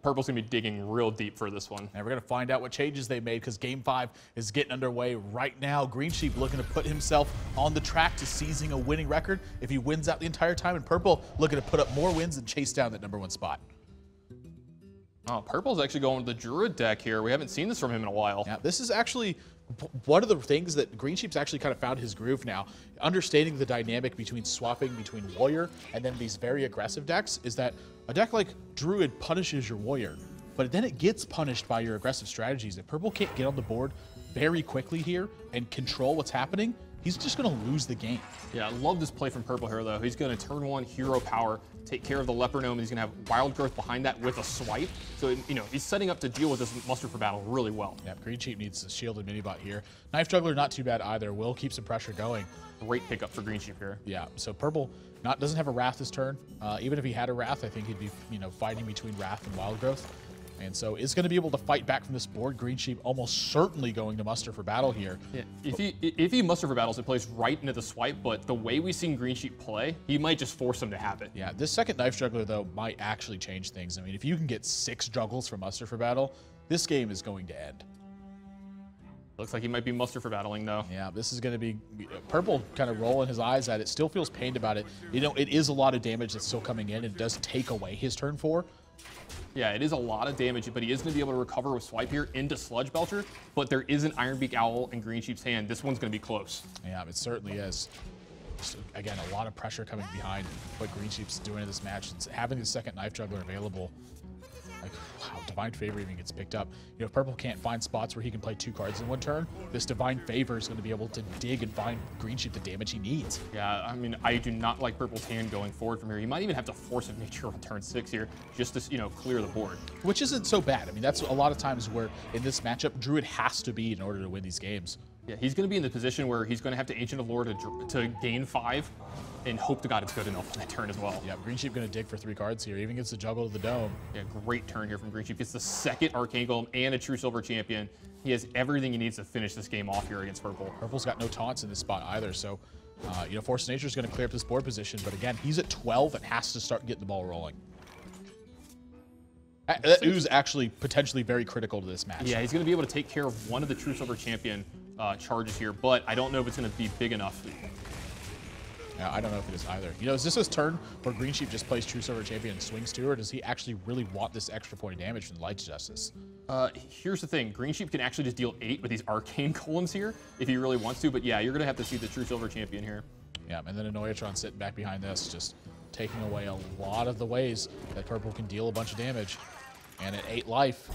Purple's going to be digging real deep for this one. And we're going to find out what changes they made because Game 5 is getting underway right now. Greensheep looking to put himself on the track to seizing a winning record if he wins out the entire time. And Purple looking to put up more wins and chase down that #1 spot. Oh, Purple's actually going to the Druid deck here. We haven't seen this from him in a while. Yeah, this is actually one of the things that Greensheep's actually kind of found his groove now. Understanding the dynamic between swapping between Warrior and then these very aggressive decks is that a deck like Druid punishes your Warrior, but then it gets punished by your aggressive strategies. If Purple can't get on the board very quickly here and control what's happening, he's just going to lose the game. Yeah, I love this play from Purple here, though. He's going to turn 1 hero power, take care of the Leper Gnome, and he's going to have Wild Growth behind that with a swipe. So, you know, he's setting up to deal with this muster for battle really well. Yeah, Greensheep needs a shielded mini-bot here. Knife Juggler, not too bad either. Will keep some pressure going. Great pickup for Greensheep here. Yeah, so Purple doesn't have a Wrath this turn. Even if he had a Wrath, I think he'd be, you know, fighting between Wrath and Wild Growth. And so is going to be able to fight back from this board. Greensheep almost certainly going to muster for battle here. Yeah, if he muster for battles, it plays right into the swipe, but the way we've seen Greensheep play, he might just force him to have it. Yeah, this second Knife Juggler, though, might actually change things. I mean, if you can get 6 juggles from muster for battle, this game is going to end. Looks like he might be muster for battling, though. Yeah, this is going to be Purple kind of rolling his eyes at it. Still feels pained about it. You know, it is a lot of damage that's still coming in. It does take away his turn 4. Yeah, it is a lot of damage, but he is going to be able to recover with swipe here into Sludge Belcher, but there is an Ironbeak Owl in Greensheep's hand. This one's going to be close. Yeah, it certainly is. Just, again, a lot of pressure coming behind what Greensheep's doing in this match. It's having the second Knife Juggler available. Like, wow, Divine Favor even gets picked up. You know, if Purple can't find spots where he can play 2 cards in 1 turn, this Divine Favor is going to be able to dig and find Greensheep the damage he needs. Yeah, I mean, I do not like Purple's hand going forward from here. He might even have to Force of Nature on turn 6 here just to, you know, clear the board. Which isn't so bad. I mean, that's a lot of times where in this matchup, Druid has to be in order to win these games. Yeah, he's going to be in the position where he's going to have to Ancient of Lore to gain 5 and hope to God it's good enough on that turn as well. Yeah, Greensheep going to dig for 3 cards here. Even gets the Juggle of the Dome. Yeah, great turn here from Greensheep. Gets the second Arcane Golem and a True Silver Champion. He has everything he needs to finish this game off here against Purple. Purple's got no taunts in this spot either, so you know, Force of Nature is going to clear up this board position. But again, he's at 12 and has to start getting the ball rolling. That Ooze actually potentially very critical to this match. Yeah, he's going to be able to take care of one of the True Silver Champion charges here, but I don't know if it's going to be big enough. Yeah, I don't know if it is either. You know, is this his turn where Greensheep just plays True Silver Champion and swings to, or does he actually really want this extra point of damage from the Light Justice? Here's the thing. Greensheep can actually just deal 8 with these Arcane Golems here if he really wants to, but yeah, you're going to have to see the True Silver Champion here. Yeah, and then Annoyatron sitting back behind this, just taking away a lot of the ways that Purple can deal a bunch of damage. And at 8 life,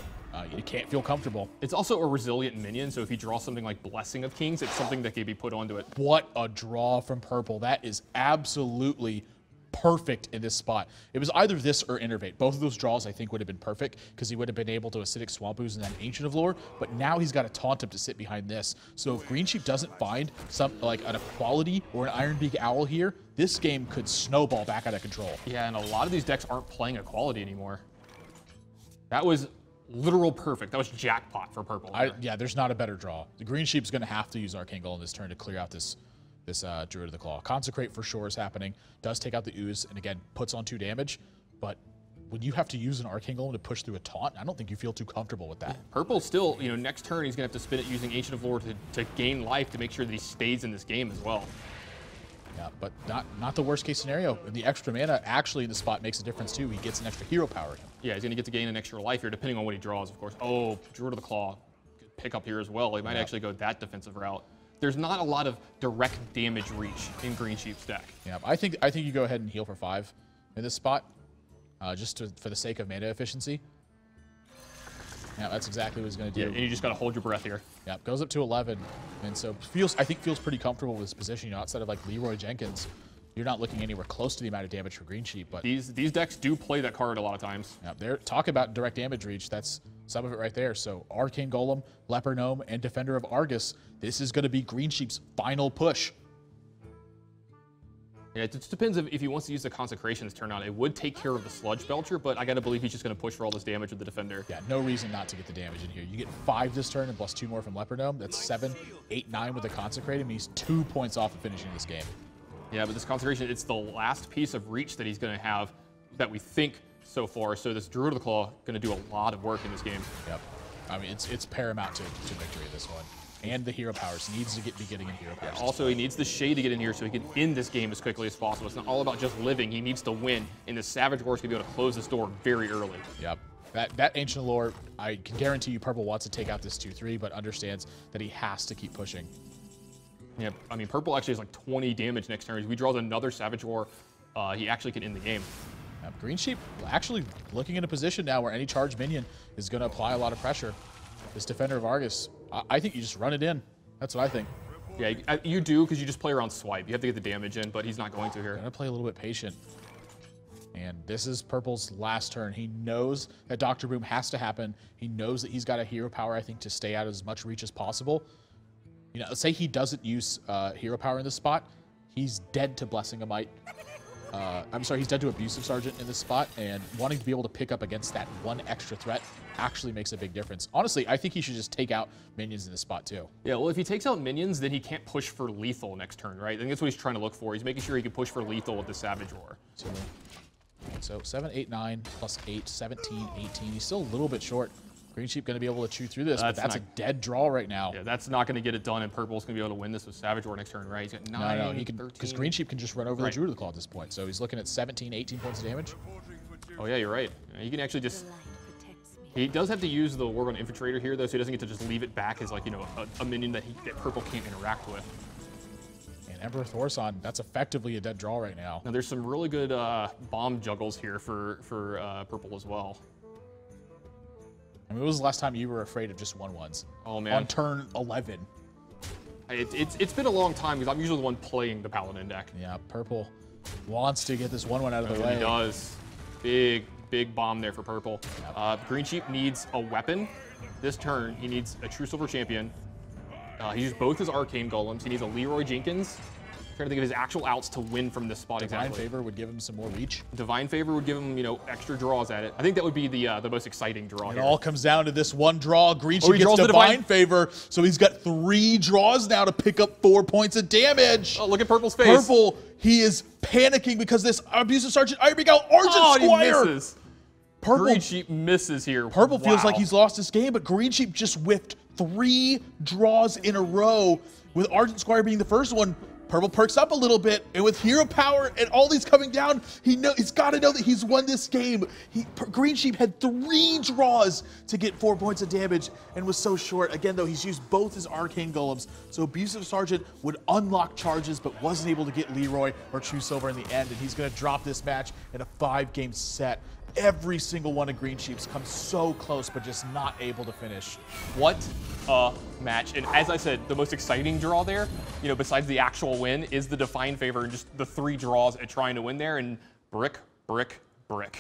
you can't feel comfortable. It's also a resilient minion, so if you draw something like Blessing of Kings, it's something that can be put onto it. What a draw from Purple. That is absolutely perfect in this spot. It was either this or Innervate. Both of those draws, I think, would have been perfect because he would have been able to Acidic Swamp Ooze and then Ancient of Lore, but now he's got to taunt him to sit behind this. So if Greensheep doesn't find some like an Equality or an Ironbeak Owl here, this game could snowball back out of control. Yeah, and a lot of these decks aren't playing Equality anymore. That was literal perfect. That was jackpot for Purple. Yeah, there's not a better draw. The Greensheep's going to have to use Arcane Golem this turn to clear out this Druid of the Claw. Consecrate for sure is happening. Does take out the Ooze, and again, puts on 2 damage. But when you have to use an Arcane Golem to push through a taunt, I don't think you feel too comfortable with that. Purple still, you know, next turn he's going to have to spin it using Ancient of Lore to gain life to make sure that he stays in this game as well. Yeah, but not the worst case scenario. The extra mana actually in the spot makes a difference too. He gets an extra hero power. Yeah, he's going to get to gain an extra life here, depending on what he draws, of course. Oh, Druid of the Claw. Good pick up here as well. He might actually go that defensive route. There's not a lot of direct damage reach in Greensheep's deck. Yeah, I think you go ahead and heal for 5 in this spot, just for the sake of mana efficiency. Yeah, that's exactly what he's going to do. Yeah, and you just got to hold your breath here. Yeah, goes up to 11, and so I think feels pretty comfortable with his position. You know, outside of like Leroy Jenkins, you're not looking anywhere close to the amount of damage for Greensheep. But these decks do play that card a lot of times. Yeah, they're talking about direct damage reach. That's some of it right there. So Arcane Golem, Leper Gnome, and Defender of Argus. This is going to be Greensheep's final push. Yeah, it just depends if he wants to use the Consecration this turn on. It would take care of the Sludge Belcher, but I got to believe he's just going to push for all this damage with the Defender. Yeah, no reason not to get the damage in here. You get 5 this turn and plus 2 more from Leper Gnome. That's 7, 8, 9 with the Consecrate. I mean, he's 2 points off of finishing this game. Yeah, but this Consecration, it's the last piece of reach that he's going to have that we think so far. So this Druid of the Claw going to do a lot of work in this game. Yep. I mean, it's paramount to victory this one. And the hero powers. Needs to be getting in hero powers. Also, he needs the Shade to get in here so he can end this game as quickly as possible. It's not all about just living. He needs to win. And the Savage War is going to be able to close this door very early. Yep. That Ancient Lore, I can guarantee you Purple wants to take out this 2-3, but understands that he has to keep pushing. Yeah, I mean, Purple actually has like 20 damage next turn. If he draws another Savage War, he actually can end the game. Greensheep actually looking in a position now where any charged minion is going to apply a lot of pressure. This Defender of Argus, I think you just run it in. That's what I think. Yeah, you do, because you just play around swipe. You have to get the damage in, but he's not going to here. Gonna play a little bit patient. And this is Purple's last turn. He knows that Dr. Boom has to happen. He knows that he's got a hero power, I think, to stay out as much reach as possible. You know, say he doesn't use hero power in this spot, he's dead to Blessing a Might. I'm sorry, he's dead to Abusive Sergeant in this spot, and wanting to be able to pick up against that one extra threat actually makes a big difference. Honestly, I think he should just take out minions in this spot too. Yeah, well, if he takes out minions, then he can't push for lethal next turn, right? I think that's what he's trying to look for. He's making sure he can push for lethal with the Savage War. So 7, 8, 9, plus 8, 17, 18. He's still a little bit short. Greensheep going to be able to chew through this, but that's a dead draw right now. Yeah, that's not going to get it done, and Purple's going to be able to win this with Savage War next turn, right? He's got 9, No, he can, because Greensheep can just run over the Druid of the Claw at this point. So he's looking at 17, 18 points of damage. Oh yeah, you're right. He can actually just... He does have to use the Wargone Infiltrator here, though, so he doesn't get to just leave it back as, like, you know, a minion that Purple can't interact with. And Emperor Thorson, that's effectively a dead draw right now. Now, there's some really good bomb juggles here for Purple as well. I mean, when was the last time you were afraid of just 1/1s? Oh, man. On turn 11. It's been a long time, because I'm usually the one playing the Paladin deck. Yeah, Purple wants to get this 1/1 out of the way. He does. Big bomb there for Purple. Greensheep needs a weapon. This turn, he needs a True Silver Champion. He used both his Arcane Golems. He needs a Leroy Jenkins. Trying to think of his actual outs to win from this spot. Divine exactly. Favor would give him some more reach. Divine Favor would give him, you know, extra draws at it. I think that would be the most exciting draw here. It all comes down to this one draw. Greensheep gets Divine Favor, so he's got 3 draws now to pick up 4 points of damage. Oh, look at Purple's face. Purple, he is panicking because this Abusive Sergeant, Argent Squire. He misses. Purple, Greensheep misses here. Purple feels like he's lost this game, but Greensheep just whiffed 3 draws in a row, with Argent Squire being the first one. Purple perks up a little bit, and with hero power and all these coming down, he's got to know that he's won this game. Greensheep had 3 draws to get 4 points of damage and was so short. Again, though, he's used both his Arcane Golems, so Abusive Sergeant would unlock charges, but wasn't able to get Leroy or True Silver in the end, and he's going to drop this match in a 5-game set. Every single one of Greensheep's comes so close, but just not able to finish. What a match. And as I said, the most exciting draw there, you know, besides the actual win, is the Divine Favor and just the 3 draws at trying to win there, and brick, brick, brick.